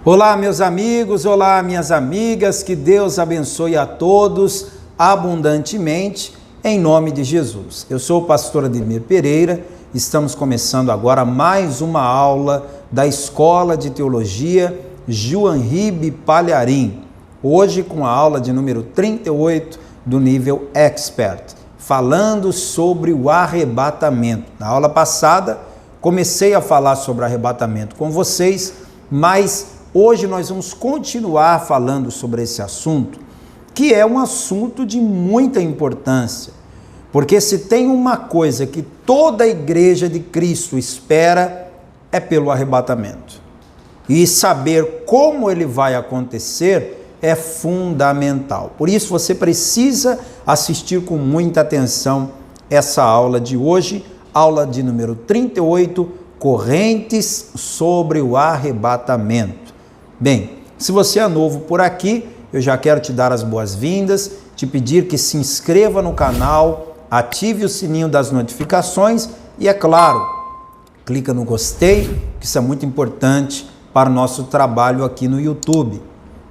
Olá, meus amigos, olá, minhas amigas, que Deus abençoe a todos abundantemente, em nome de Jesus. Eu sou o pastor Ademir Pereira, estamos começando agora mais uma aula da Escola de Teologia João Ribe Palharim, hoje com a aula de número 38 do nível Expert, falando sobre o arrebatamento. Na aula passada, comecei a falar sobre arrebatamento com vocês, mas hoje nós vamos continuar falando sobre esse assunto, que é um assunto de muita importância, porque se tem uma coisa que toda a igreja de Cristo espera, é pelo arrebatamento. E saber como ele vai acontecer é fundamental. Por isso você precisa assistir com muita atenção essa aula de hoje, aula de número 38, correntes sobre o arrebatamento. Bem, se você é novo por aqui, eu já quero te dar as boas-vindas, te pedir que se inscreva no canal, ative o sininho das notificações e, é claro, clica no gostei, que isso é muito importante para o nosso trabalho aqui no YouTube.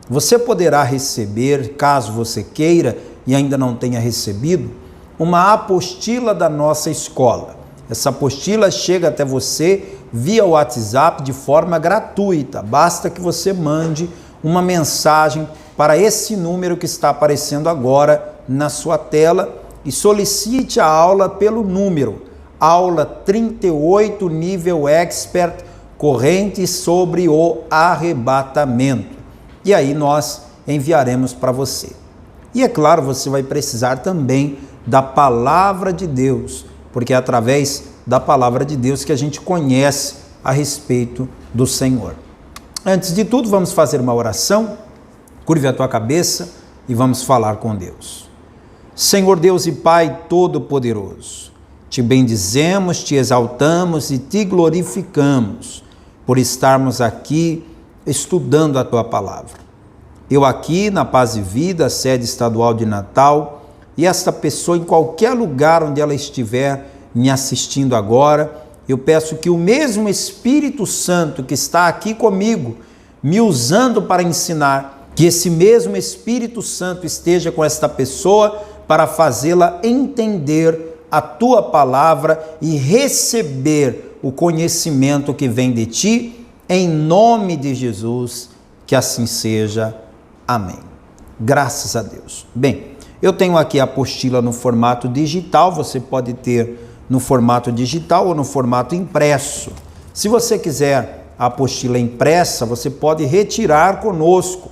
Você poderá receber, caso você queira e ainda não tenha recebido, uma apostila da nossa escola. Essa apostila chega até você via WhatsApp de forma gratuita. Basta que você mande uma mensagem para esse número que está aparecendo agora na sua tela e solicite a aula pelo número aula 38 nível Expert, correntes sobre o arrebatamento. E aí nós enviaremos para você. E é claro, você vai precisar também da palavra de Deus, porque é através da palavra de Deus que a gente conhece a respeito do Senhor. Antes de tudo, vamos fazer uma oração. Curve a tua cabeça e vamos falar com Deus. Senhor Deus e Pai Todo-Poderoso, te bendizemos, te exaltamos e te glorificamos por estarmos aqui estudando a tua palavra. Eu aqui na Paz e Vida, sede estadual de Natal, e esta pessoa em qualquer lugar onde ela estiver me assistindo agora, eu peço que o mesmo Espírito Santo que está aqui comigo, me usando para ensinar, que esse mesmo Espírito Santo esteja com esta pessoa para fazê-la entender a tua palavra e receber o conhecimento que vem de ti, em nome de Jesus, que assim seja. Amém. Graças a Deus. Bem, eu tenho aqui a apostila no formato digital, você pode ter no formato digital ou no formato impresso. Se você quiser a apostila impressa, você pode retirar conosco.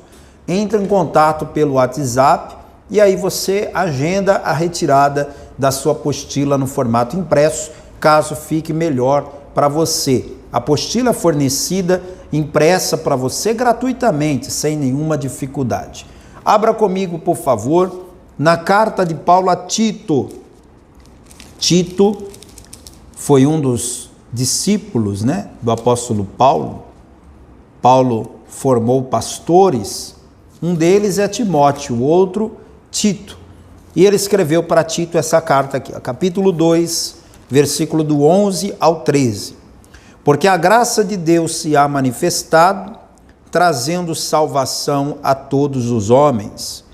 Entre em contato pelo WhatsApp e aí você agenda a retirada da sua apostila no formato impresso, caso fique melhor para você. A apostila fornecida, impressa para você gratuitamente, sem nenhuma dificuldade. Abra comigo, por favor, na carta de Paulo a Tito. Tito foi um dos discípulos, do apóstolo Paulo. Paulo formou pastores, um deles é Timóteo, o outro Tito. E ele escreveu para Tito essa carta aqui, capítulo 2, versículo do 11 ao 13. Porque a graça de Deus se há manifestado, trazendo salvação a todos os homens,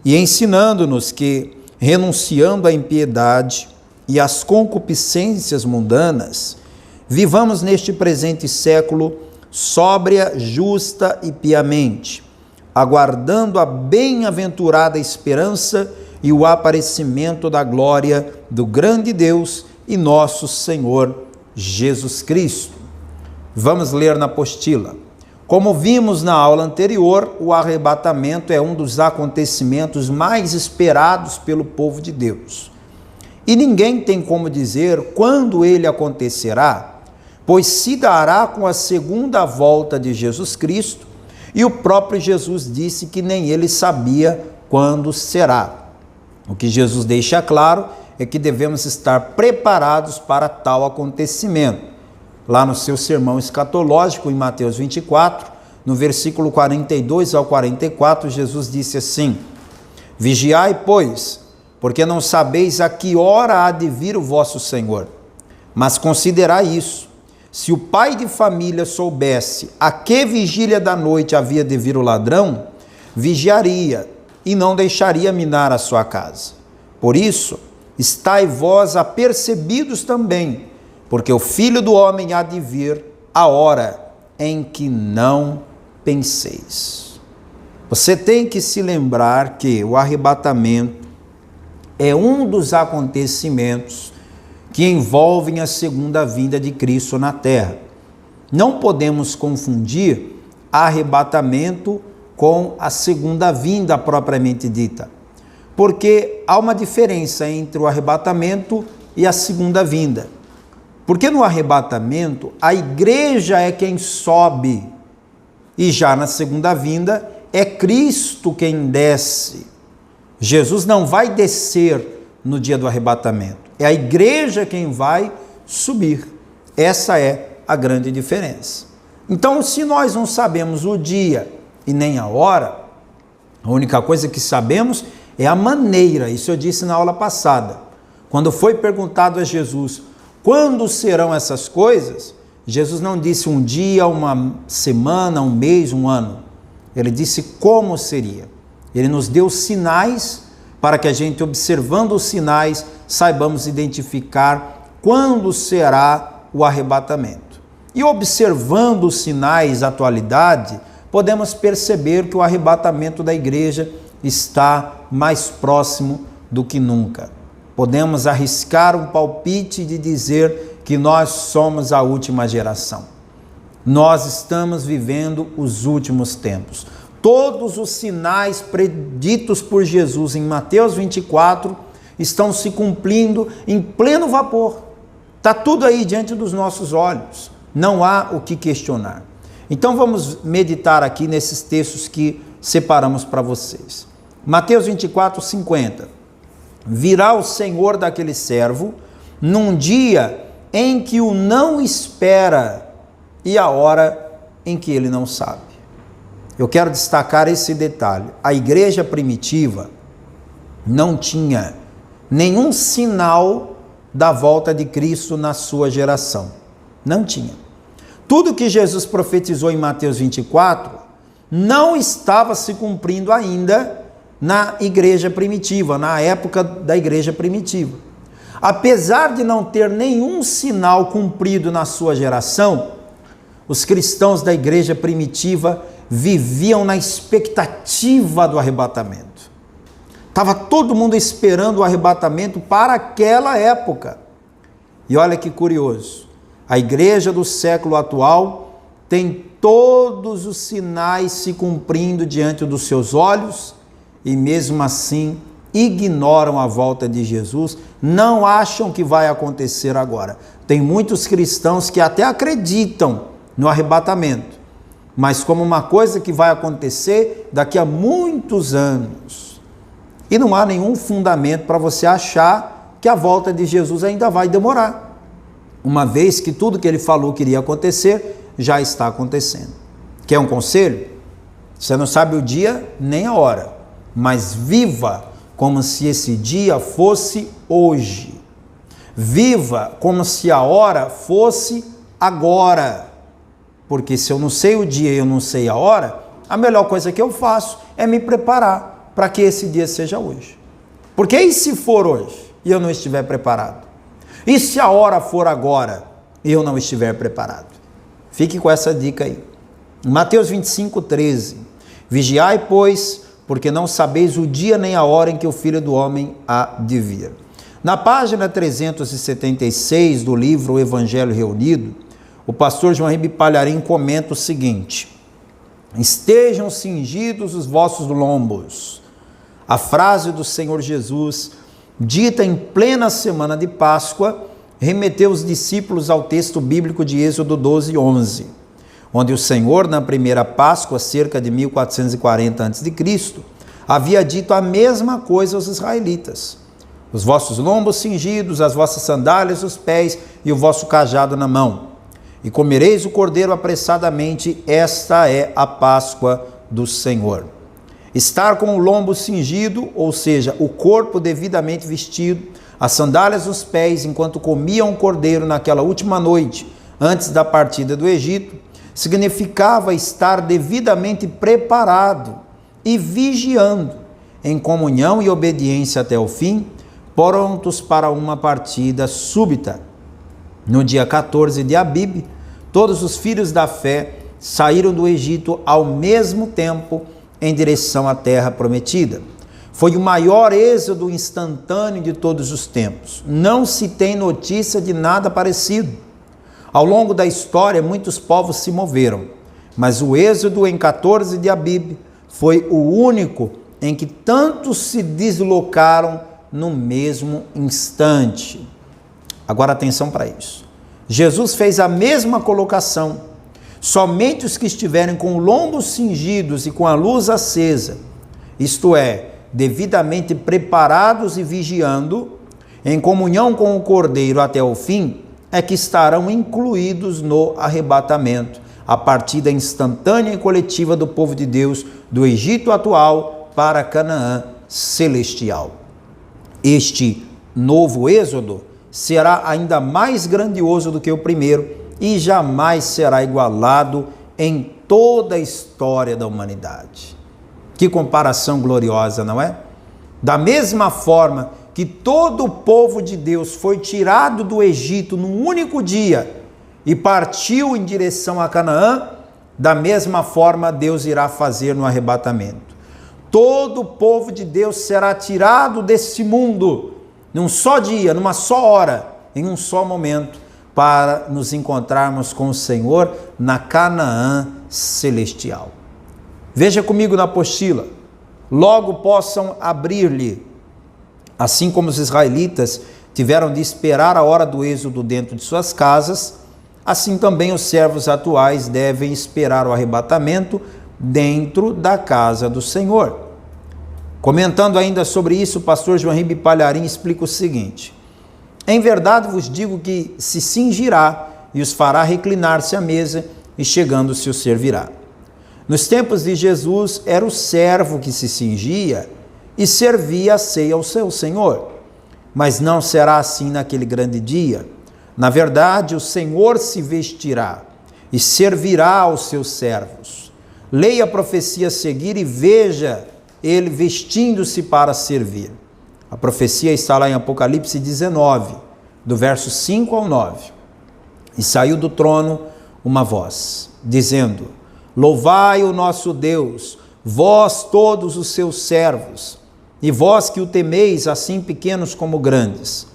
e ensinando-nos que, renunciando à impiedade e às concupiscências mundanas, vivamos neste presente século sóbria, justa e piamente, aguardando a bem-aventurada esperança e o aparecimento da glória do grande Deus e nosso Senhor Jesus Cristo. Vamos ler na apostila. Como vimos na aula anterior, o arrebatamento é um dos acontecimentos mais esperados pelo povo de Deus. E ninguém tem como dizer quando ele acontecerá, pois se dará com a segunda volta de Jesus Cristo, e o próprio Jesus disse que nem ele sabia quando será. O que Jesus deixa claro é que devemos estar preparados para tal acontecimento. Lá no seu sermão escatológico, em Mateus 24, no versículo 42 ao 44, Jesus disse assim: Vigiai, pois, porque não sabeis a que hora há de vir o vosso Senhor. Mas considerai isso, Se o pai de família soubesse a que vigília da noite havia de vir o ladrão, vigiaria e não deixaria minar a sua casa. Por isso, estai vós apercebidos também, porque o Filho do Homem há de vir a hora em que não penseis. Você tem que se lembrar que o arrebatamento é um dos acontecimentos que envolvem a segunda vinda de Cristo na terra. Não podemos confundir arrebatamento com a segunda vinda propriamente dita, porque há uma diferença entre o arrebatamento e a segunda vinda. Porque no arrebatamento, a igreja é quem sobe, e já na segunda vinda, é Cristo quem desce. Jesus não vai descer no dia do arrebatamento, é a igreja quem vai subir. Essa é a grande diferença. Então, se nós não sabemos o dia e nem a hora, a única coisa que sabemos é a maneira. Isso eu disse na aula passada. Quando foi perguntado a Jesus, quando serão essas coisas? Jesus não disse um dia, uma semana, um mês, um ano. Ele disse como seria. Ele nos deu sinais para que a gente, observando os sinais, saibamos identificar quando será o arrebatamento. E observando os sinais da atualidade, podemos perceber que o arrebatamento da igreja está mais próximo do que nunca. Podemos arriscar um palpite de dizer que nós somos a última geração. Nós estamos vivendo os últimos tempos. Todos os sinais preditos por Jesus em Mateus 24 estão se cumprindo em pleno vapor. Está tudo aí diante dos nossos olhos. Não há o que questionar. Então vamos meditar aqui nesses textos que separamos para vocês. Mateus 24, 50. Virá o Senhor daquele servo num dia em que o não espera e a hora em que ele não sabe. Eu quero destacar esse detalhe. A igreja primitiva não tinha nenhum sinal da volta de Cristo na sua geração. Não tinha. Tudo que Jesus profetizou em Mateus 24 não estava se cumprindo ainda na igreja primitiva, na época da igreja primitiva. Apesar de não ter nenhum sinal cumprido na sua geração, os cristãos da igreja primitiva viviam na expectativa do arrebatamento. Estava todo mundo esperando o arrebatamento para aquela época. E olha que curioso, a igreja do século atual tem todos os sinais se cumprindo diante dos seus olhos e mesmo assim ignoram a volta de Jesus, não acham que vai acontecer agora. Tem muitos cristãos que até acreditam no arrebatamento, mas como uma coisa que vai acontecer daqui a muitos anos. E não há nenhum fundamento para você achar que a volta de Jesus ainda vai demorar, uma vez que tudo que ele falou que iria acontecer, já está acontecendo. Quer um conselho? Você não sabe o dia nem a hora, mas viva como se esse dia fosse hoje. Viva como se a hora fosse agora. Porque se eu não sei o dia e eu não sei a hora, a melhor coisa que eu faço é me preparar para que esse dia seja hoje. Porque e se for hoje e eu não estiver preparado? E se a hora for agora e eu não estiver preparado? Fique com essa dica aí. Mateus 25, 13. Vigiai, pois, porque não sabeis o dia nem a hora em que o Filho do Homem há de vir. Na página 376 do livro O Evangelho Reunido, o pastor João Ribe Palharim comenta o seguinte: estejam cingidos os vossos lombos. A frase do Senhor Jesus, dita em plena semana de Páscoa, remeteu os discípulos ao texto bíblico de Êxodo 12, 11, onde o Senhor, na primeira Páscoa, cerca de 1440 a.C., havia dito a mesma coisa aos israelitas: os vossos lombos cingidos, as vossas sandálias nos pés e o vosso cajado na mão. E comereis o cordeiro apressadamente, esta é a Páscoa do Senhor. Estar com o lombo cingido, ou seja, o corpo devidamente vestido, as sandálias nos pés, enquanto comiam o cordeiro naquela última noite, antes da partida do Egito, significava estar devidamente preparado e vigiando, em comunhão e obediência até o fim, prontos para uma partida súbita. No dia 14 de Abib, todos os filhos da fé saíram do Egito ao mesmo tempo em direção à terra prometida. Foi o maior êxodo instantâneo de todos os tempos. Não se tem notícia de nada parecido. Ao longo da história, muitos povos se moveram, mas o êxodo em 14 de Abib foi o único em que tantos se deslocaram no mesmo instante. Agora atenção para isso. Jesus fez a mesma colocação. Somente os que estiverem com lombos cingidos e com a luz acesa, isto é, devidamente preparados e vigiando, em comunhão com o Cordeiro até o fim, é que estarão incluídos no arrebatamento, a partida instantânea e coletiva do povo de Deus do Egito atual para Canaã celestial. Este novo êxodo será ainda mais grandioso do que o primeiro e jamais será igualado em toda a história da humanidade. Que comparação gloriosa, não é? Da mesma forma que todo o povo de Deus foi tirado do Egito num único dia e partiu em direção a Canaã, da mesma forma Deus irá fazer no arrebatamento. Todo o povo de Deus será tirado desse mundo num só dia, numa só hora, em um só momento, para nos encontrarmos com o Senhor na Canaã celestial. Veja comigo na apostila. Logo possam abrir-lhe, assim como os israelitas tiveram de esperar a hora do êxodo dentro de suas casas, assim também os servos atuais devem esperar o arrebatamento dentro da casa do Senhor. Comentando ainda sobre isso, o pastor João Ribe Palharim explica o seguinte: em verdade vos digo que se cingirá e os fará reclinar-se à mesa, e chegando se os servirá. Nos tempos de Jesus, era o servo que se cingia e servia a ceia ao seu Senhor. Mas não será assim naquele grande dia. Na verdade, o Senhor se vestirá e servirá aos seus servos. Leia a profecia a seguir e veja ele vestindo-se para servir. A profecia está lá em Apocalipse 19, do verso 5 ao 9. E saiu do trono uma voz, dizendo: louvai o nosso Deus, vós todos os seus servos, e vós que o temeis, assim pequenos como grandes.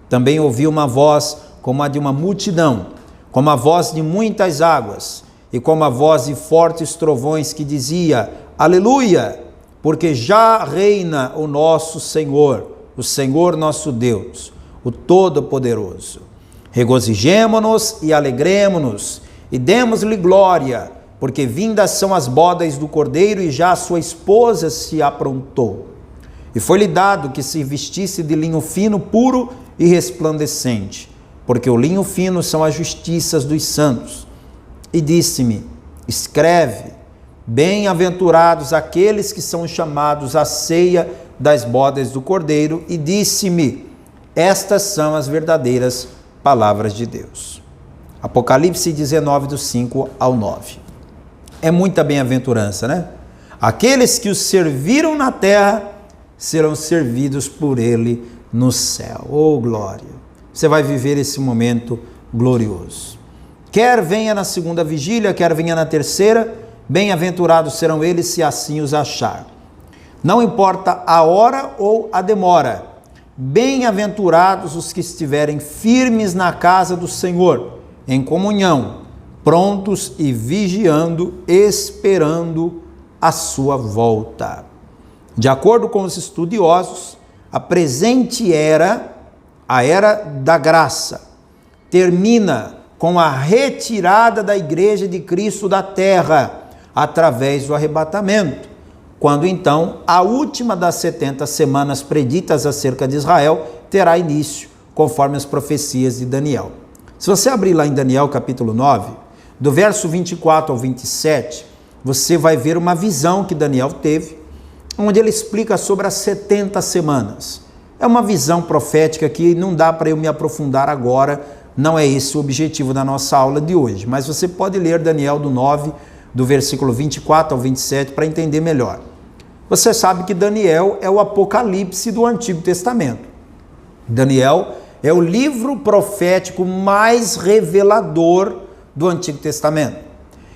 Também ouvi uma voz como a de uma multidão, como a voz de muitas águas, e como a voz de fortes trovões, que dizia: aleluia, porque já reina o nosso Senhor, o Senhor nosso Deus, o Todo-Poderoso. Regozijemo-nos e alegremo-nos, e demos-lhe glória, porque vindas são as bodas do Cordeiro, e já a sua esposa se aprontou. E foi-lhe dado que se vestisse de linho fino, puro e resplandecente, porque o linho fino são as justiças dos santos. E disse-me: escreve, bem-aventurados aqueles que são chamados à ceia das bodas do Cordeiro. E disse-me: estas são as verdadeiras palavras de Deus. Apocalipse 19, do 5 ao 9. É muita bem-aventurança, né? Aqueles que os serviram na terra serão servidos por ele no céu. Oh, glória! Você vai viver esse momento glorioso. Quer venha na segunda vigília, quer venha na terceira, bem-aventurados serão eles se assim os achar. Não importa a hora ou a demora, bem-aventurados os que estiverem firmes na casa do Senhor, em comunhão, prontos e vigiando, esperando a sua volta. De acordo com os estudiosos, a presente era, a era da graça, termina com a retirada da igreja de Cristo da terra, através do arrebatamento, quando então a última das 70 semanas preditas acerca de Israel terá início, conforme as profecias de Daniel. Se você abrir lá em Daniel capítulo 9, do verso 24 ao 27, você vai ver uma visão que Daniel teve, onde ele explica sobre as 70 semanas. É uma visão profética que não dá para eu me aprofundar agora não é esse o objetivo da nossa aula de hoje, mas você pode ler Daniel do 9, do versículo 24 ao 27 para entender melhor. Você sabe que Daniel é o Apocalipse do Antigo Testamento. Daniel é o livro profético mais revelador do Antigo Testamento.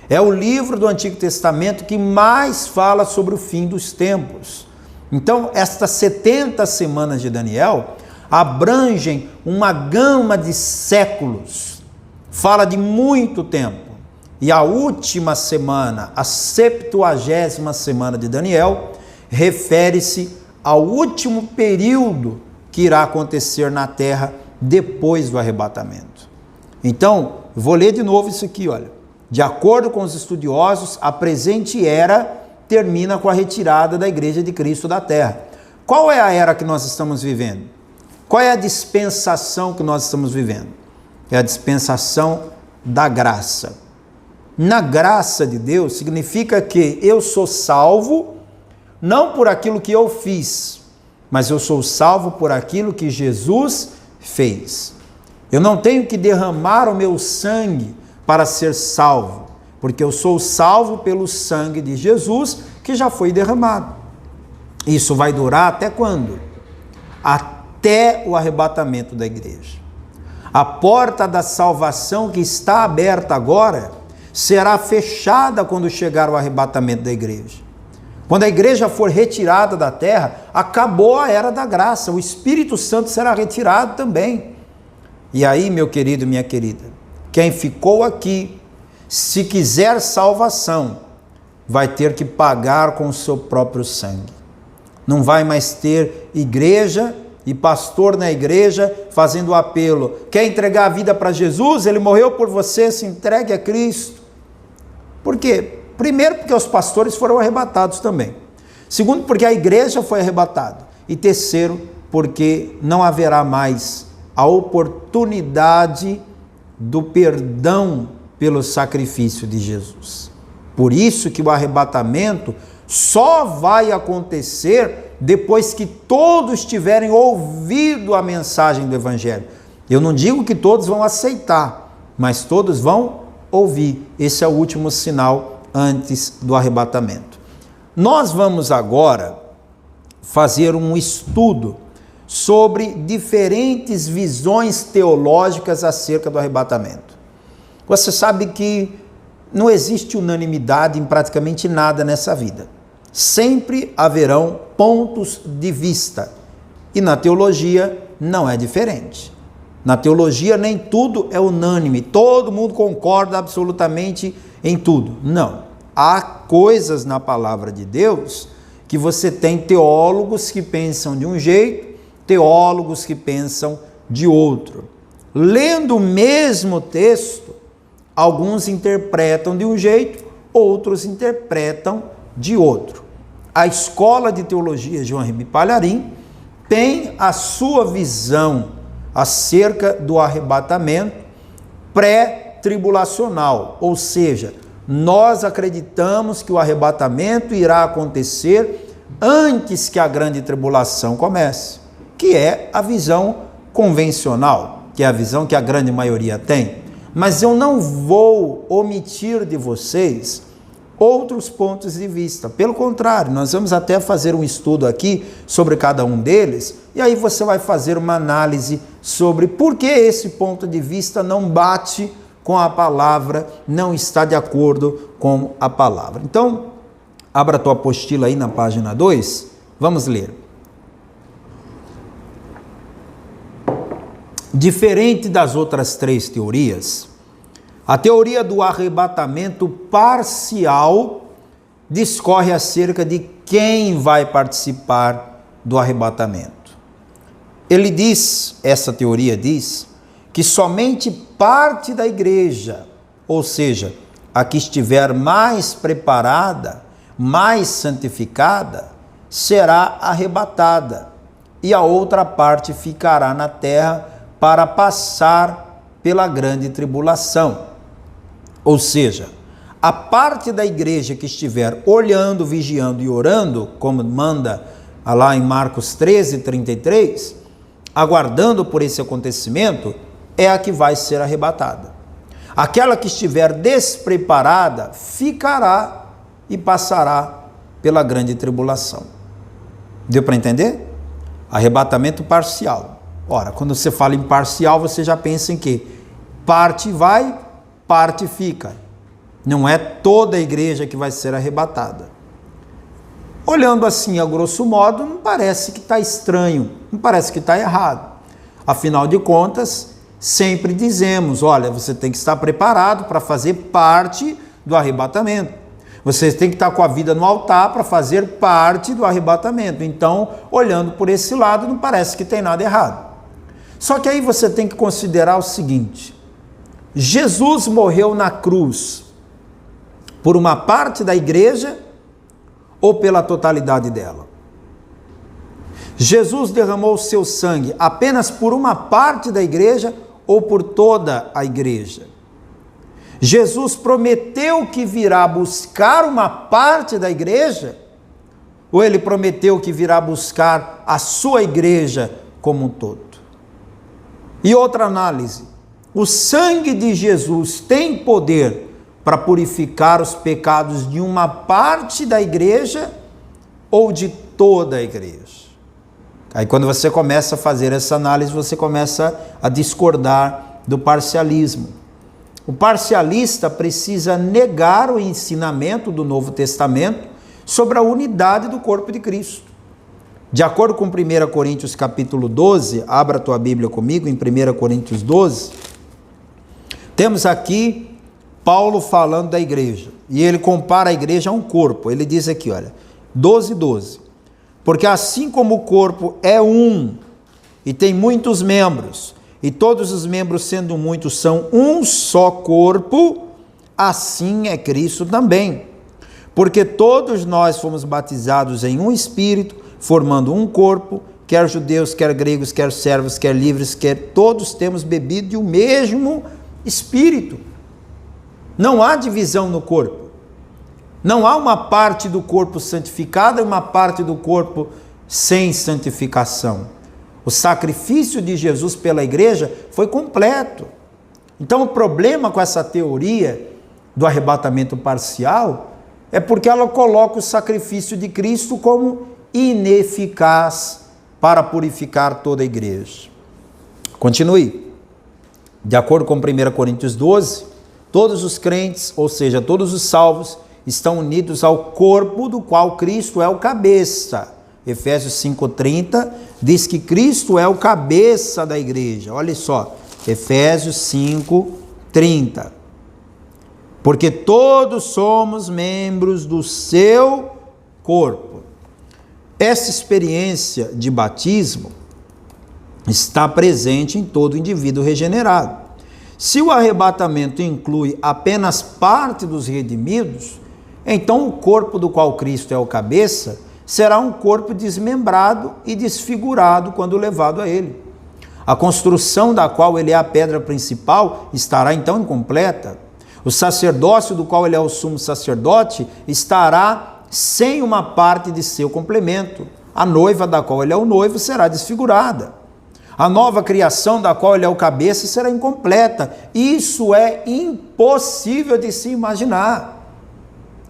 É o livro do Antigo Testamento que mais fala sobre o fim dos tempos. Então, estas 70 semanas de Daniel abrangem uma gama de séculos, fala de muito tempo. E a última semana, a 70ª semana de Daniel, refere-se ao último período que irá acontecer na terra depois do arrebatamento. Então, eu vou ler de novo isso aqui, olha. De acordo com os estudiosos, a presente era termina com a retirada da Igreja de Cristo da terra. Qual é a era que nós estamos vivendo? Qual é a dispensação que nós estamos vivendo? É a dispensação da graça. Na graça de Deus significa que eu sou salvo não por aquilo que eu fiz, mas eu sou salvo por aquilo que Jesus fez. Eu não tenho que derramar o meu sangue para ser salvo, porque eu sou salvo pelo sangue de Jesus que já foi derramado. Isso vai durar até quando? Até o arrebatamento da igreja. A porta da salvação que está aberta agora será fechada quando chegar o arrebatamento da igreja. Quando a igreja for retirada da terra, acabou a era da graça, o Espírito Santo será retirado também. E aí, meu querido e minha querida, quem ficou aqui, se quiser salvação, vai ter que pagar com o seu próprio sangue. Não vai mais ter igreja e pastor na igreja fazendo o apelo. Quer entregar a vida para Jesus? Ele morreu por você, se entregue a Cristo. Por quê? Primeiro, porque os pastores foram arrebatados também. Segundo, porque a igreja foi arrebatada. E terceiro, porque não haverá mais a oportunidade do perdão pelo sacrifício de Jesus. Por isso que o arrebatamento só vai acontecer depois que todos tiverem ouvido a mensagem do Evangelho. Eu não digo que todos vão aceitar, mas todos vão ouvir. Esse é o último sinal antes do arrebatamento. Nós vamos agora fazer um estudo sobre diferentes visões teológicas acerca do arrebatamento. Você sabe que não existe unanimidade em praticamente nada nessa vida. Sempre haverão pontos de vista. E na teologia não é diferente. Na teologia nem tudo é unânime, todo mundo concorda absolutamente em tudo. Não. Há coisas na palavra de Deus que você tem teólogos que pensam de um jeito, teólogos que pensam de outro. Lendo o mesmo texto, alguns interpretam de um jeito, outros interpretam de outro. A Escola de Teologia João Ribe Palharim tem a sua visão acerca do arrebatamento pré-tribulacional, ou seja, nós acreditamos que o arrebatamento irá acontecer antes que a grande tribulação comece, que é a visão convencional, que é a visão que a grande maioria tem. Mas eu não vou omitir de vocês outros pontos de vista. Pelo contrário, nós vamos até fazer um estudo aqui sobre cada um deles, e aí você vai fazer uma análise sobre por que esse ponto de vista não bate com a palavra, não está de acordo com a palavra. Então, abra a tua apostila aí na página 2, vamos ler. Diferente das outras três teorias, a teoria do arrebatamento parcial discorre acerca de quem vai participar do arrebatamento. Essa teoria diz que somente parte da igreja, ou seja, a que estiver mais preparada, mais santificada, será arrebatada, e a outra parte ficará na terra para passar pela grande tribulação. Ou seja, a parte da igreja que estiver olhando, vigiando e orando, como manda lá em Marcos 13, 33, aguardando por esse acontecimento, é a que vai ser arrebatada. Aquela que estiver despreparada ficará e passará pela grande tribulação. Deu para entender? Arrebatamento parcial. Ora, quando você fala em parcial, você já pensa em quê? Parte vai, parte fica. Não é toda a igreja que vai ser arrebatada. Olhando assim, a grosso modo, não parece que está estranho, não parece que está errado. Afinal de contas, sempre dizemos, olha, você tem que estar preparado para fazer parte do arrebatamento. Você tem que estar com a vida no altar para fazer parte do arrebatamento. Então, olhando por esse lado, não parece que tem nada errado. Só que aí você tem que considerar o seguinte: Jesus morreu na cruz por uma parte da igreja ou pela totalidade dela? Jesus derramou o seu sangue apenas por uma parte da igreja ou por toda a igreja? Jesus prometeu que virá buscar uma parte da igreja ou ele prometeu que virá buscar a sua igreja como um todo? E outra análise: o sangue de Jesus tem poder para purificar os pecados de uma parte da igreja ou de toda a igreja? Aí quando você começa a fazer essa análise, você começa a discordar do parcialismo. O parcialista precisa negar o ensinamento do Novo Testamento sobre a unidade do corpo de Cristo. De acordo com 1 Coríntios capítulo 12, abra a tua Bíblia comigo em 1 Coríntios 12, temos aqui Paulo falando da igreja, e ele compara a igreja a um corpo. Ele diz aqui, olha, 12:12, porque assim como o corpo é um, e tem muitos membros, e todos os membros sendo muitos são um só corpo, assim é Cristo também. Porque todos nós fomos batizados em um Espírito, formando um corpo, quer judeus, quer gregos, quer servos, quer livres, quer todos temos bebido de um mesmo Espírito. Não há divisão no corpo. Não há uma parte do corpo santificada e uma parte do corpo sem santificação. O sacrifício de Jesus pela igreja foi completo. Então o problema com essa teoria do arrebatamento parcial é porque ela coloca o sacrifício de Cristo como ineficaz para purificar toda a igreja. Continue. De acordo com 1 Coríntios 12, todos os crentes, ou seja, todos os salvos, estão unidos ao corpo do qual Cristo é o cabeça. Efésios 5:30 diz que Cristo é o cabeça da igreja. Olha só, Efésios 5:30. Porque todos somos membros do seu corpo. Essa experiência de batismo está presente em todo indivíduo regenerado. Se o arrebatamento inclui apenas parte dos redimidos, então o corpo do qual Cristo é o cabeça será um corpo desmembrado e desfigurado quando levado a ele. A construção da qual ele é a pedra principal estará então incompleta. O sacerdócio do qual ele é o sumo sacerdote estará sem uma parte de seu complemento. A noiva da qual ele é o noivo será desfigurada. A nova criação da qual ele é o cabeça será incompleta. Isso é impossível de se imaginar.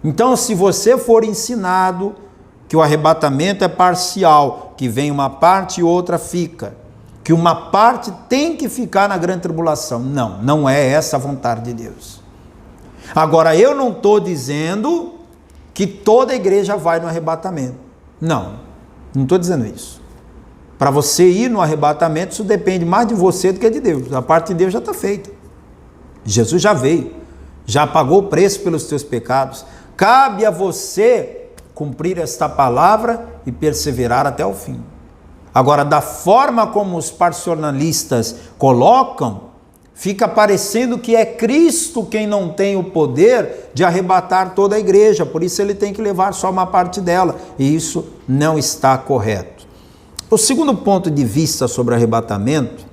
Então, se você for ensinado que o arrebatamento é parcial, que vem uma parte e outra fica, que uma parte tem que ficar na grande tribulação, não é essa a vontade de Deus. Agora, eu não estou dizendo que toda a igreja vai no arrebatamento. Não estou dizendo isso. Para você ir no arrebatamento, isso depende mais de você do que de Deus. A parte de Deus já está feita. Jesus já veio, já pagou o preço pelos teus pecados. Cabe a você cumprir esta palavra e perseverar até o fim. Agora, da forma como os parcialistas colocam, fica parecendo que é Cristo quem não tem o poder de arrebatar toda a igreja, por isso ele tem que levar só uma parte dela, e isso não está correto. O segundo ponto de vista sobre arrebatamento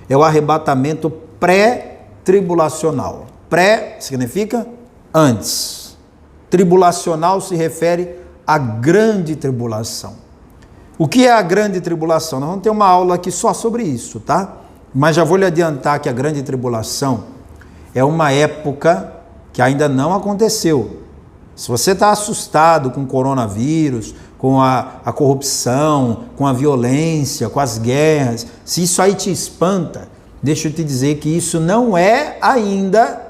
é o arrebatamento pré-tribulacional. Pré significa antes. Tribulacional se refere à grande tribulação. O que é a grande tribulação? Nós vamos ter uma aula aqui só sobre isso, tá? Mas já vou lhe adiantar que a grande tribulação é uma época que ainda não aconteceu. Se você está assustado com o coronavírus, com a corrupção, com a violência, com as guerras, se isso aí te espanta, deixa eu te dizer que isso não é ainda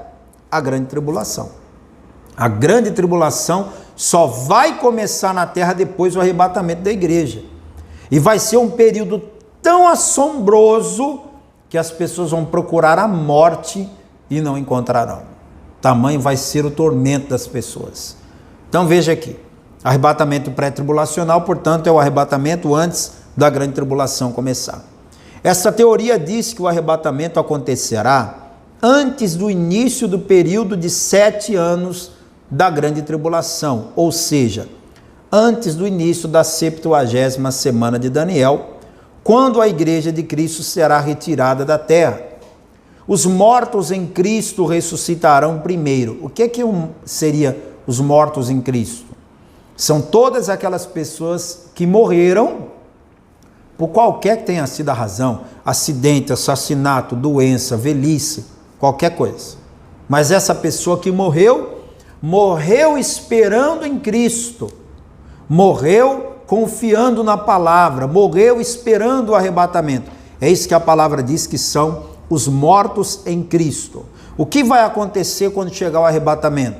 a grande tribulação. A grande tribulação só vai começar na terra depois do arrebatamento da igreja. E vai ser um período tão assombroso que as pessoas vão procurar a morte e não encontrarão. Tamanho vai ser o tormento das pessoas. Então veja aqui, arrebatamento pré-tribulacional, portanto, é o arrebatamento antes da grande tribulação começar. Essa teoria diz que o arrebatamento acontecerá antes do início do período de 7 anos da grande tribulação, ou seja, antes do início da 70ª semana de Daniel, quando a igreja de Cristo será retirada da terra. Os mortos em Cristo ressuscitarão primeiro. O que seria os mortos em Cristo? São todas aquelas pessoas que morreram por qualquer que tenha sido a razão, acidente, assassinato, doença, velhice, qualquer coisa. Mas essa pessoa que morreu esperando em Cristo, morreu confiando na palavra, morreu esperando o arrebatamento. É isso que a palavra diz que são os mortos em Cristo. O que vai acontecer quando chegar o arrebatamento?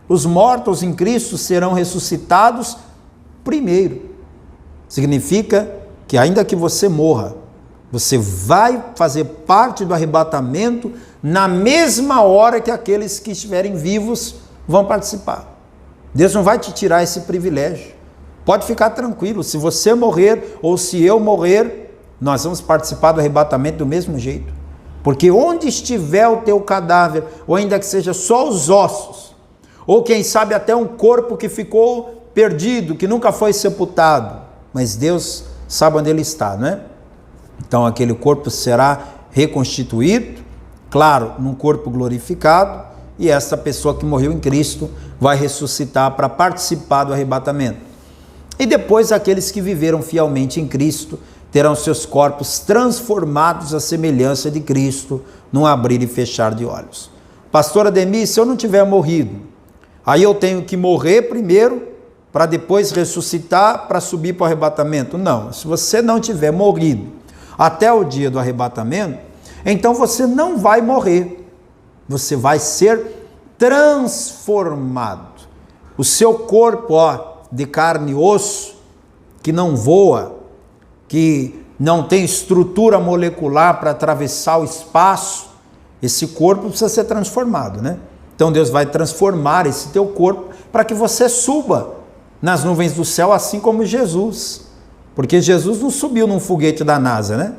Os mortos em Cristo serão ressuscitados primeiro. Significa que ainda que você morra, você vai fazer parte do arrebatamento na mesma hora que aqueles que estiverem vivos vão participar. Deus não vai te tirar esse privilégio. Pode ficar tranquilo, se você morrer ou se eu morrer, nós vamos participar do arrebatamento do mesmo jeito. Porque onde estiver o teu cadáver, ou ainda que seja só os ossos, ou quem sabe até um corpo que ficou perdido, que nunca foi sepultado, mas Deus sabe onde ele está, não é? Então aquele corpo será reconstituído, claro, num corpo glorificado, e essa pessoa que morreu em Cristo vai ressuscitar para participar do arrebatamento. E depois aqueles que viveram fielmente em Cristo terão seus corpos transformados à semelhança de Cristo, num abrir e fechar de olhos. Pastor Ademir, se eu não tiver morrido, aí eu tenho que morrer primeiro, para depois ressuscitar, para subir para o arrebatamento? Não, se você não tiver morrido até o dia do arrebatamento, então você não vai morrer, você vai ser transformado. O seu corpo, de carne e osso, que não voa, que não tem estrutura molecular para atravessar o espaço, esse corpo precisa ser transformado, né? Então Deus vai transformar esse teu corpo para que você suba nas nuvens do céu, assim como Jesus. Porque Jesus não subiu num foguete da NASA, né?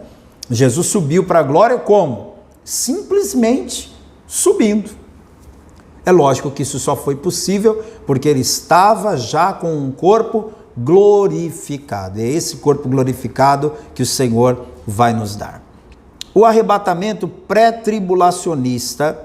Jesus subiu para a glória como? Simplesmente subindo. É lógico que isso só foi possível porque ele estava já com um corpo glorificado. É esse corpo glorificado que o Senhor vai nos dar. O arrebatamento pré-tribulacionista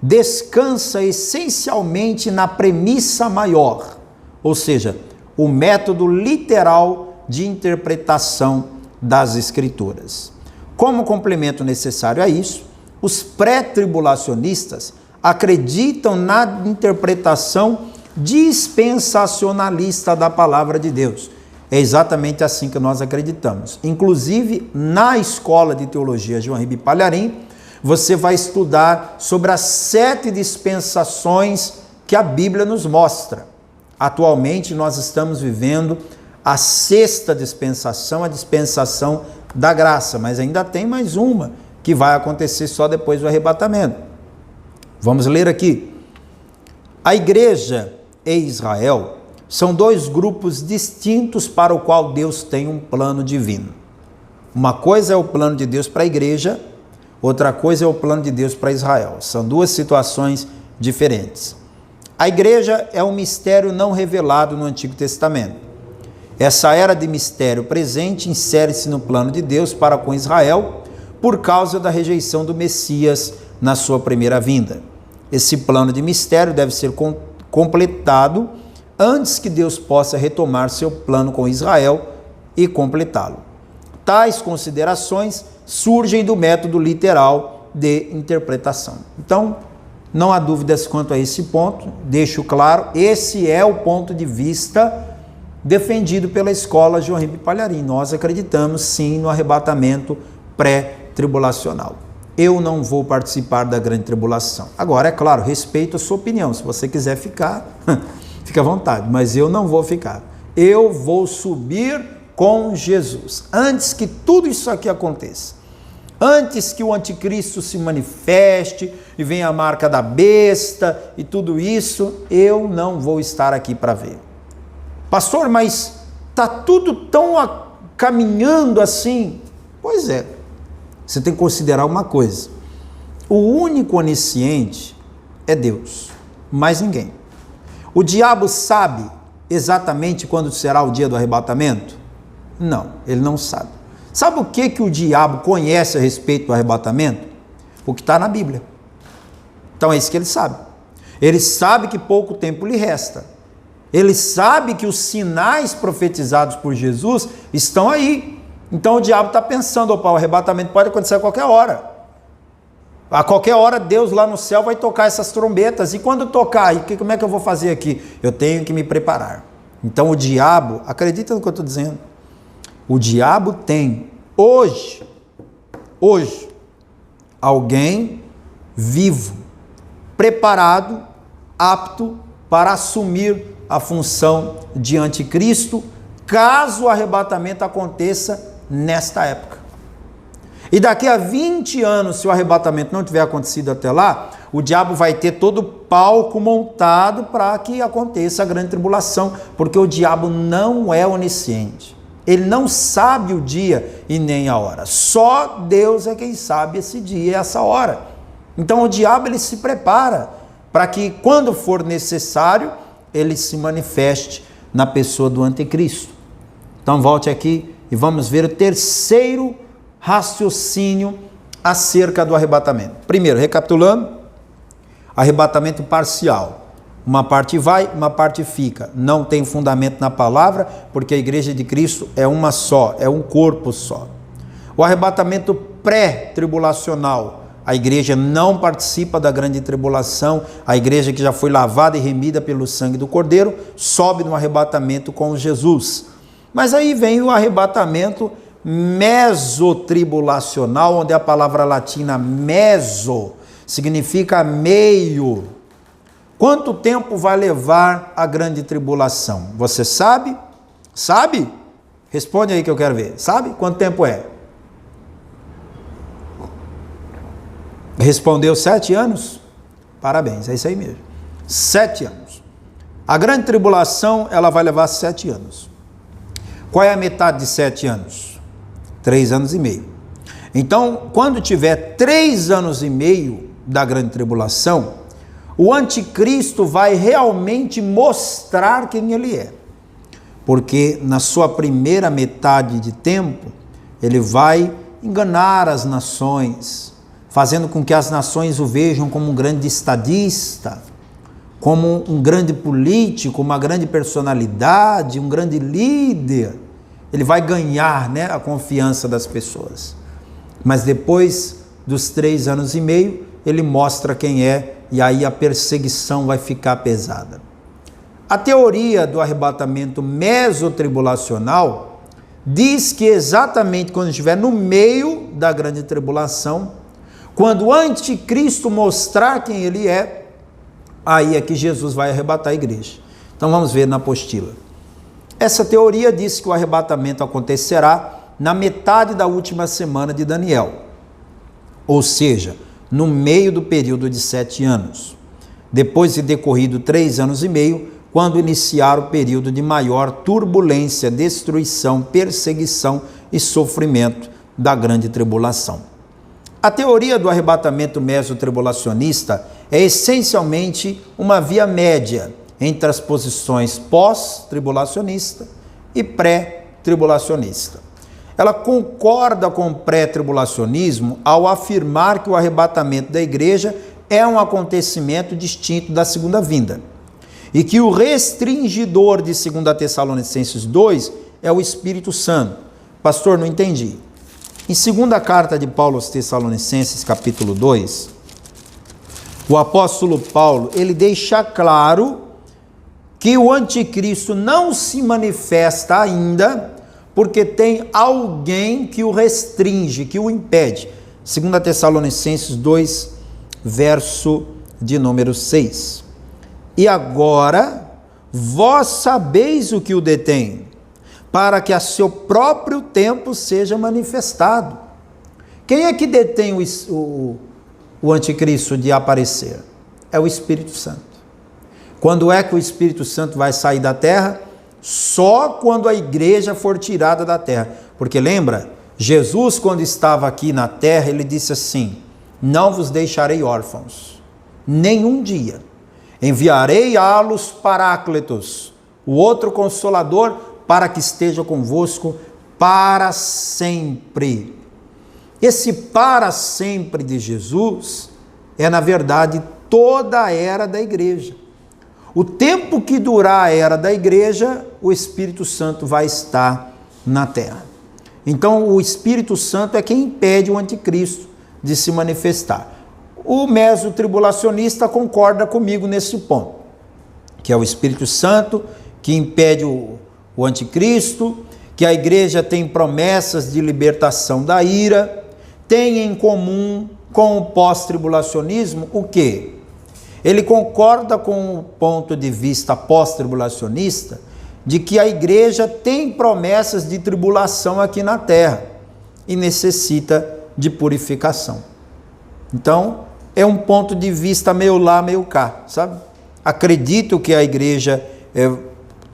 descansa essencialmente na premissa maior, ou seja, o método literal de interpretação das Escrituras. Como complemento necessário a isso, os pré-tribulacionistas acreditam na interpretação dispensacionalista da palavra de Deus. É exatamente assim que nós acreditamos. Inclusive, na Escola de Teologia João Ribe Palharim, você vai estudar sobre as 7 dispensações que a Bíblia nos mostra. Atualmente, nós estamos vivendo a 6ª dispensação, a dispensação da graça, mas ainda tem mais uma que vai acontecer só depois do arrebatamento. Vamos ler aqui. A igreja e Israel são 2 grupos distintos para o qual Deus tem um plano divino. Uma coisa é o plano de Deus para a igreja, outra coisa é o plano de Deus para Israel. São 2 situações diferentes. A igreja é um mistério não revelado no Antigo Testamento. Essa era de mistério presente insere-se no plano de Deus para com Israel por causa da rejeição do Messias na sua primeira vinda. Esse plano de mistério deve ser completado antes que Deus possa retomar seu plano com Israel e completá-lo. Tais considerações surgem do método literal de interpretação. Então, não há dúvidas quanto a esse ponto, deixo claro, esse é o ponto de vista defendido pela escola João Ribe Palharim. Nós acreditamos sim no arrebatamento pré-tribulacional. Eu não vou participar da grande tribulação. Agora, é claro, respeito a sua opinião. Se você quiser ficar, fica à vontade, mas eu não vou ficar. Eu vou subir com Jesus. Antes que tudo isso aqui aconteça, antes que o anticristo se manifeste e venha a marca da besta e tudo isso, eu não vou estar aqui para ver. Pastor, mas está tudo tão caminhando assim? Pois é, você tem que considerar uma coisa. O único onisciente é Deus, mais ninguém. O diabo sabe exatamente quando será o dia do arrebatamento? Não, ele não sabe. Sabe o que o diabo conhece a respeito do arrebatamento? O que está na Bíblia. Então é isso que ele sabe. Ele sabe que pouco tempo lhe resta. Ele sabe que os sinais profetizados por Jesus estão aí. Então o diabo está pensando, opa, o arrebatamento pode acontecer a qualquer hora. A qualquer hora Deus lá no céu vai tocar essas trombetas. E quando tocar, como é que eu vou fazer aqui? Eu tenho que me preparar. Então o diabo, acredita no que eu estou dizendo, o diabo tem hoje, alguém vivo, preparado, apto para assumir a função de anticristo, caso o arrebatamento aconteça nesta época. E daqui a 20 anos, se o arrebatamento não tiver acontecido até lá, o diabo vai ter todo o palco montado para que aconteça a grande tribulação, porque o diabo não é onisciente. Ele não sabe o dia e nem a hora. Só Deus é quem sabe esse dia e essa hora. Então o diabo ele se prepara para que quando for necessário, ele se manifeste na pessoa do anticristo. Então volte aqui e vamos ver o terceiro raciocínio acerca do arrebatamento. Primeiro, recapitulando, arrebatamento parcial. Uma parte vai, uma parte fica. Não tem fundamento na palavra, porque a igreja de Cristo é uma só, é um corpo só. O arrebatamento pré-tribulacional. A igreja não participa da grande tribulação. A igreja que já foi lavada e remida pelo sangue do Cordeiro, sobe no arrebatamento com Jesus. Mas aí vem o arrebatamento mesotribulacional, onde a palavra latina meso significa meio. Quanto tempo vai levar a grande tribulação? Você sabe? Sabe? Responde aí que eu quero ver. Sabe quanto tempo é? Respondeu 7 anos? Parabéns, é isso aí mesmo. 7 anos. A grande tribulação, ela vai levar 7 anos. Qual é a metade de 7 anos? 3 anos e meio. Então, quando tiver 3 anos e meio da grande tribulação, o anticristo vai realmente mostrar quem ele é. Porque na sua primeira metade de tempo, ele vai enganar as nações, fazendo com que as nações o vejam como um grande estadista, como um grande político, uma grande personalidade, um grande líder. Ele vai ganhar, a confiança das pessoas. Mas depois dos 3 anos e meio, ele mostra quem é, e aí a perseguição vai ficar pesada. A teoria do arrebatamento mesotribulacional diz que exatamente quando estiver no meio da grande tribulação, quando o anticristo mostrar quem ele é, aí é que Jesus vai arrebatar a igreja. Então vamos ver na apostila. Essa teoria diz que o arrebatamento acontecerá na metade da última semana de Daniel, ou seja, no meio do período de 7 anos, depois de decorrido 3 anos e meio, quando iniciar o período de maior turbulência, destruição, perseguição e sofrimento da grande tribulação. A teoria do arrebatamento mesotribulacionista é essencialmente uma via média entre as posições pós-tribulacionista e pré-tribulacionista. Ela concorda com o pré-tribulacionismo ao afirmar que o arrebatamento da igreja é um acontecimento distinto da segunda vinda e que o restringidor de 2 Tessalonicenses 2 é o Espírito Santo. Pastor, não entendi. Em segunda carta de Paulo aos Tessalonicenses, capítulo 2, o apóstolo Paulo, ele deixa claro que o anticristo não se manifesta ainda, porque tem alguém que o restringe, que o impede. 2 Tessalonicenses 2, verso de número 6. E agora, vós sabeis o que o detém, para que a seu próprio tempo seja manifestado. Quem é que detém o anticristo de aparecer? É o Espírito Santo. Quando é que o Espírito Santo vai sair da terra? Só quando a igreja for tirada da terra. Porque lembra, Jesus, quando estava aqui na terra, ele disse assim: não vos deixarei órfãos, nenhum dia. Enviarei á-los Paráclitos, o outro Consolador, para que esteja convosco para sempre. Esse para sempre de Jesus é, na verdade, toda a era da igreja. O tempo que durar a era da igreja, o Espírito Santo vai estar na terra. Então, o Espírito Santo é quem impede o anticristo de se manifestar. O mesotribulacionista concorda comigo nesse ponto, que é o Espírito Santo que impede o anticristo, que a igreja tem promessas de libertação da ira, tem em comum com o pós-tribulacionismo o quê? Ele concorda com o ponto de vista pós-tribulacionista de que a igreja tem promessas de tribulação aqui na terra e necessita de purificação. Então, é um ponto de vista meio lá, meio cá, sabe? Acredito que a igreja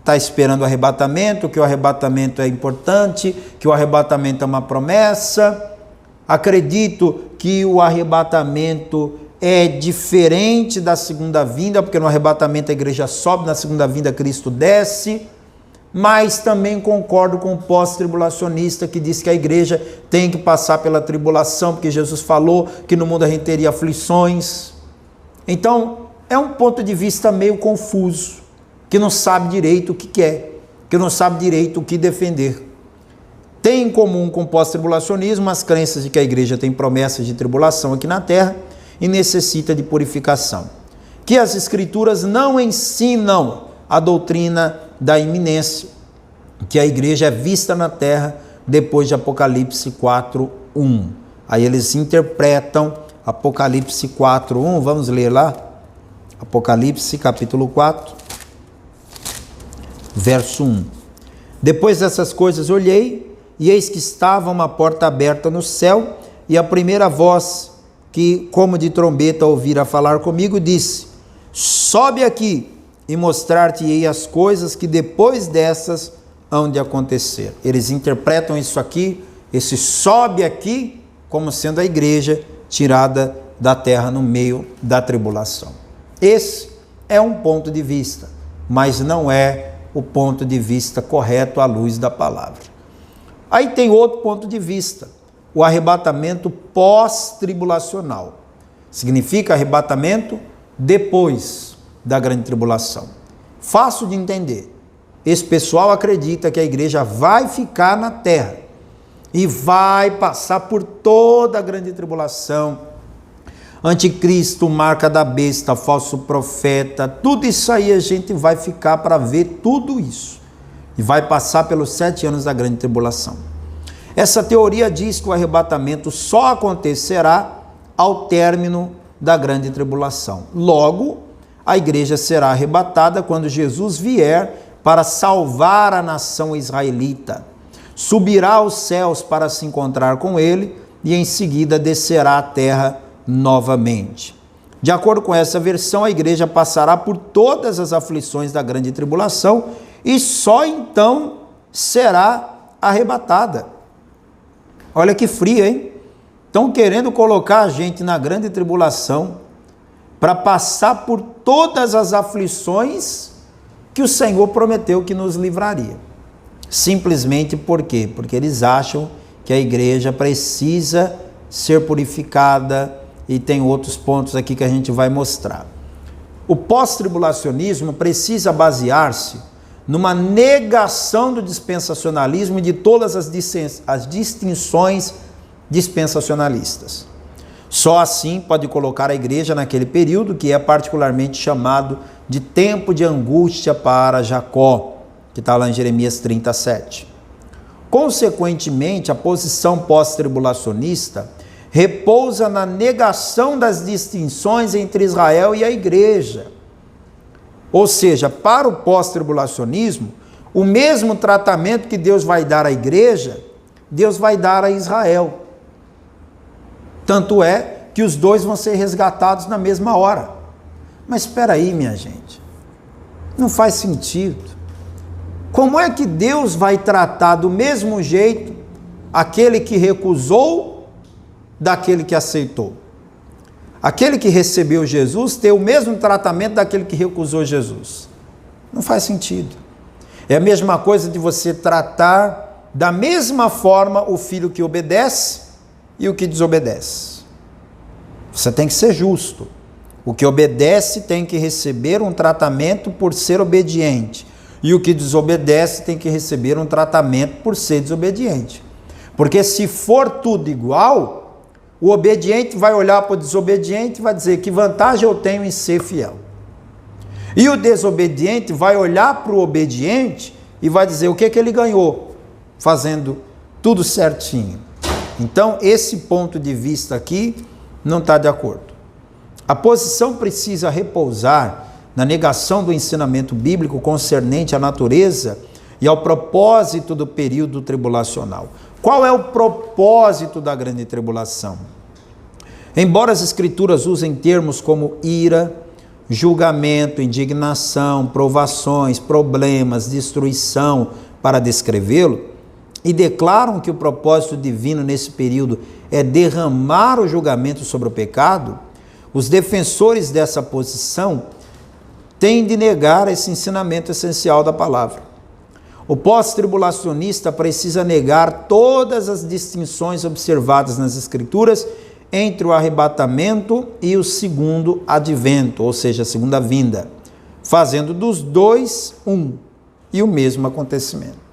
está esperando o arrebatamento, que o arrebatamento é importante, que o arrebatamento é uma promessa. Acredito que o arrebatamento é diferente da segunda vinda, porque no arrebatamento a igreja sobe, na segunda vinda Cristo desce. Mas também concordo com o pós-tribulacionista que diz que a igreja tem que passar pela tribulação, porque Jesus falou que no mundo a gente teria aflições. Então, é um ponto de vista meio confuso, que não sabe direito o que quer, que não sabe direito o que defender. Tem em comum com o pós-tribulacionismo as crenças de que a igreja tem promessas de tribulação aqui na terra e necessita de purificação. Que as escrituras não ensinam a doutrina da iminência, que a igreja é vista na terra depois de Apocalipse 4:1. Aí eles interpretam Apocalipse 4:1, vamos ler lá? Apocalipse capítulo 4, verso 1. Depois dessas coisas olhei, e eis que estava uma porta aberta no céu, e a primeira voz que, como de trombeta, ouvira falar comigo, disse: sobe aqui, e mostrar-te-ei as coisas que depois dessas hão de acontecer. Eles interpretam isso aqui, esse sobe aqui, como sendo a igreja tirada da terra no meio da tribulação. Esse é um ponto de vista, mas não é o ponto de vista correto à luz da palavra. Aí tem outro ponto de vista, o arrebatamento pós-tribulacional. Significa arrebatamento depois da grande tribulação. Fácil de entender. Esse pessoal acredita que a igreja vai ficar na terra e vai passar por toda a grande tribulação. Anticristo, marca da besta, falso profeta, tudo isso aí a gente vai ficar para ver tudo isso. E vai passar pelos 7 anos da grande tribulação. Essa teoria diz que o arrebatamento só acontecerá ao término da grande tribulação. Logo, a igreja será arrebatada quando Jesus vier para salvar a nação israelita. Subirá aos céus para se encontrar com ele e em seguida descerá à terra novamente. De acordo com essa versão, a igreja passará por todas as aflições da grande tribulação e só então será arrebatada. Olha que frio, hein? Estão querendo colocar a gente na grande tribulação para passar por todas as aflições que o Senhor prometeu que nos livraria. Simplesmente por quê? Porque eles acham que a igreja precisa ser purificada e tem outros pontos aqui que a gente vai mostrar. O pós-tribulacionismo precisa basear-se numa negação do dispensacionalismo e de todas as distinções dispensacionalistas. Só assim pode colocar a igreja naquele período que é particularmente chamado de tempo de angústia para Jacó, que está lá em Jeremias 37. Consequentemente, a posição pós-tribulacionista repousa na negação das distinções entre Israel e a igreja. Ou seja, para o pós-tribulacionismo, o mesmo tratamento que Deus vai dar à igreja, Deus vai dar a Israel. Tanto é que os dois vão ser resgatados na mesma hora. Mas espera aí, minha gente. Não faz sentido. Como é que Deus vai tratar do mesmo jeito aquele que recusou daquele que aceitou? Aquele que recebeu Jesus ter o mesmo tratamento daquele que recusou Jesus? Não faz sentido. É a mesma coisa de você tratar da mesma forma o filho que obedece e o que desobedece. Você tem que ser justo. O que obedece tem que receber um tratamento por ser obediente. E o que desobedece tem que receber um tratamento por ser desobediente. Porque se for tudo igual, o obediente vai olhar para o desobediente e vai dizer: que vantagem eu tenho em ser fiel? E o desobediente vai olhar para o obediente e vai dizer o que ele ganhou fazendo tudo certinho. Então, esse ponto de vista aqui não está de acordo. A posição precisa repousar na negação do ensinamento bíblico concernente à natureza e ao propósito do período tribulacional. Qual é o propósito da grande tribulação? Embora as escrituras usem termos como ira, julgamento, indignação, provações, problemas, destruição para descrevê-lo, e declaram que o propósito divino nesse período é derramar o julgamento sobre o pecado, os defensores dessa posição têm de negar esse ensinamento essencial da palavra. O pós-tribulacionista precisa negar todas as distinções observadas nas Escrituras entre o arrebatamento e o segundo advento, ou seja, a segunda vinda, fazendo dos dois um e o mesmo acontecimento.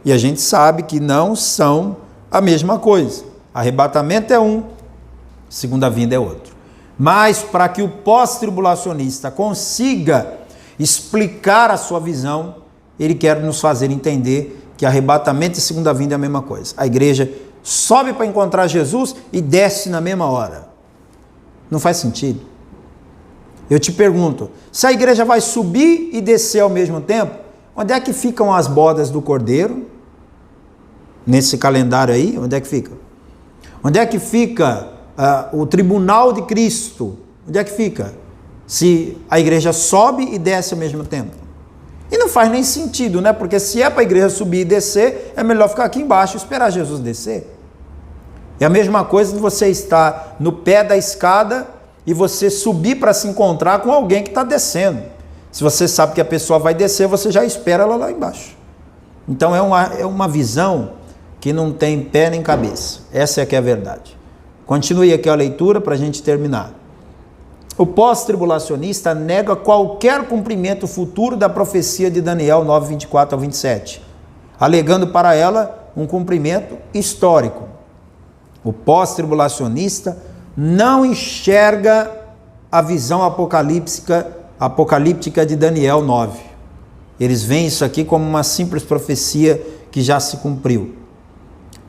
E a gente sabe que não são a mesma coisa. Arrebatamento é um, segunda vinda é outro. Mas para que o pós-tribulacionista consiga explicar a sua visão, ele quer nos fazer entender que arrebatamento e segunda vinda é a mesma coisa. A igreja sobe para encontrar Jesus e desce na mesma hora. Não faz sentido. Eu te pergunto, se a igreja vai subir e descer ao mesmo tempo, onde é que ficam as bodas do Cordeiro? Nesse calendário aí, onde é que fica? Onde é que fica o tribunal de Cristo? Onde é que fica? Se a igreja sobe e desce ao mesmo tempo. E não faz nem sentido, né? Porque se é para a igreja subir e descer, é melhor ficar aqui embaixo e esperar Jesus descer. É a mesma coisa de você estar no pé da escada e você subir para se encontrar com alguém que está descendo. Se você sabe que a pessoa vai descer, você já espera ela lá embaixo. Então é uma visão que não tem pé nem cabeça. Essa é que é a verdade. Continue aqui a leitura para a gente terminar. O pós-tribulacionista nega qualquer cumprimento futuro da profecia de Daniel 9, 24 ao 27, alegando para ela um cumprimento histórico. O pós-tribulacionista não enxerga a visão apocalíptica de Daniel 9. Eles veem isso aqui como uma simples profecia que já se cumpriu.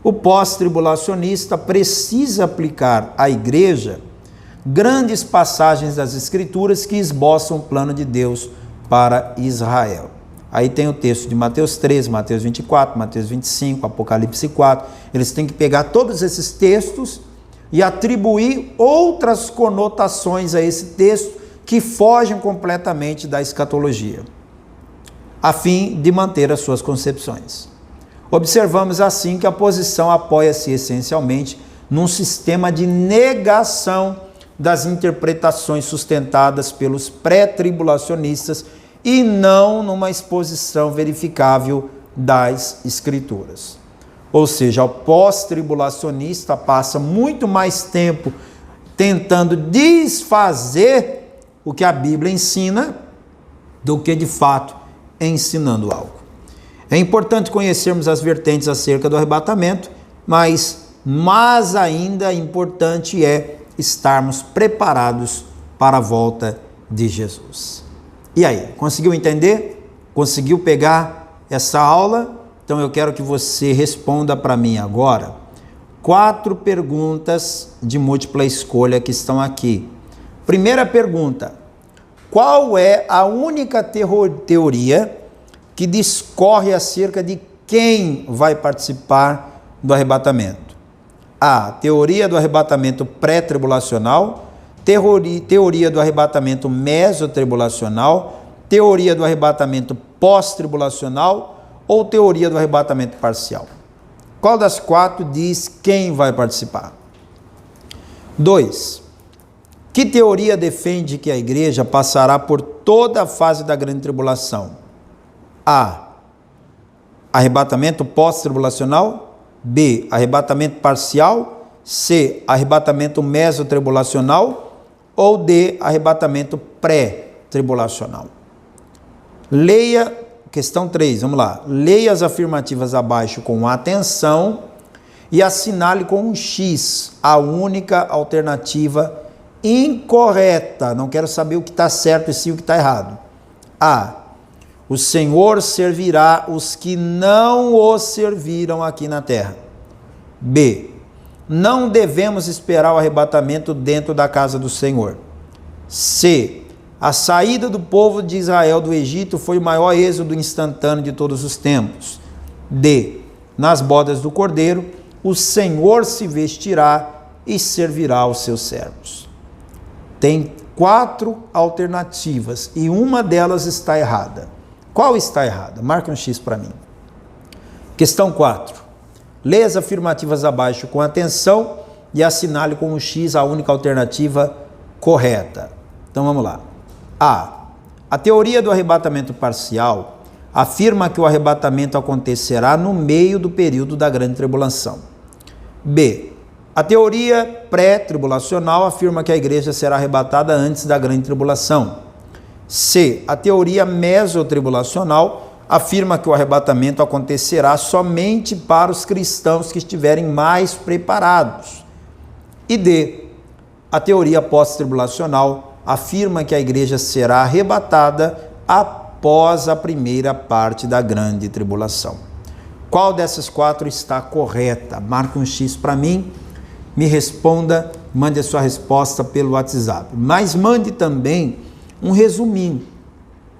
O pós-tribulacionista precisa aplicar à igreja grandes passagens das Escrituras que esboçam o plano de Deus para Israel. Aí tem o texto de Mateus 13, Mateus 24, Mateus 25, Apocalipse 4. Eles têm que pegar todos esses textos e atribuir outras conotações a esse texto que fogem completamente da escatologia, a fim de manter as suas concepções. Observamos assim que a posição apoia-se essencialmente num sistema de negação das interpretações sustentadas pelos pré-tribulacionistas e não numa exposição verificável das Escrituras. Ou seja, o pós-tribulacionista passa muito mais tempo tentando desfazer o que a Bíblia ensina do que de fato ensinando algo. É importante conhecermos as vertentes acerca do arrebatamento, mas mas ainda importante é estarmos preparados para a volta de Jesus. E aí, conseguiu entender? Conseguiu pegar essa aula? Então eu quero que você responda para mim agora 4 perguntas de múltipla escolha que estão aqui. Primeira pergunta: qual é a única teoria que discorre acerca de quem vai participar do arrebatamento? A. Teoria do arrebatamento pré-tribulacional, teoria do arrebatamento mesotribulacional, teoria do arrebatamento pós-tribulacional ou teoria do arrebatamento parcial? Qual das 4 diz quem vai participar? 2. Que teoria defende que a igreja passará por toda a fase da grande tribulação? A. Arrebatamento pós-tribulacional. B. Arrebatamento parcial. C. Arrebatamento mesotribulacional. Ou D. Arrebatamento pré-tribulacional. Leia, questão 3, vamos lá. Leia as afirmativas abaixo com atenção e assinale com um X a única alternativa incorreta. Não quero saber o que está certo e sim o que está errado. A. O Senhor servirá os que não o serviram aqui na terra. B. Não devemos esperar o arrebatamento dentro da casa do Senhor. C. A saída do povo de Israel do Egito foi o maior êxodo instantâneo de todos os tempos. D. Nas bodas do Cordeiro, o Senhor se vestirá e servirá aos seus servos. Tem 4 alternativas e uma delas está errada. Qual está errada? Marque um X para mim. Questão 4. Leia as afirmativas abaixo com atenção e assinale com um X a única alternativa correta. Então vamos lá. A teoria do arrebatamento parcial afirma que o arrebatamento acontecerá no meio do período da grande tribulação. B. A teoria pré-tribulacional afirma que a igreja será arrebatada antes da grande tribulação. C. A teoria mesotribulacional afirma que o arrebatamento acontecerá somente para os cristãos que estiverem mais preparados. E D. A teoria pós-tribulacional afirma que a igreja será arrebatada após a primeira parte da grande tribulação. Qual dessas 4 está correta? Marque um X para mim, me responda, mande a sua resposta pelo WhatsApp. Mas mande também um resuminho.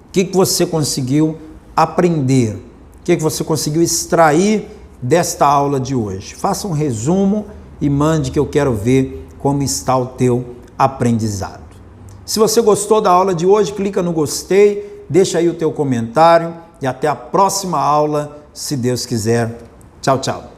O que você conseguiu aprender? O que você conseguiu extrair desta aula de hoje? Faça um resumo e mande, que eu quero ver como está o teu aprendizado. Se você gostou da aula de hoje, clica no gostei, deixa aí o teu comentário e até a próxima aula, se Deus quiser. Tchau, tchau.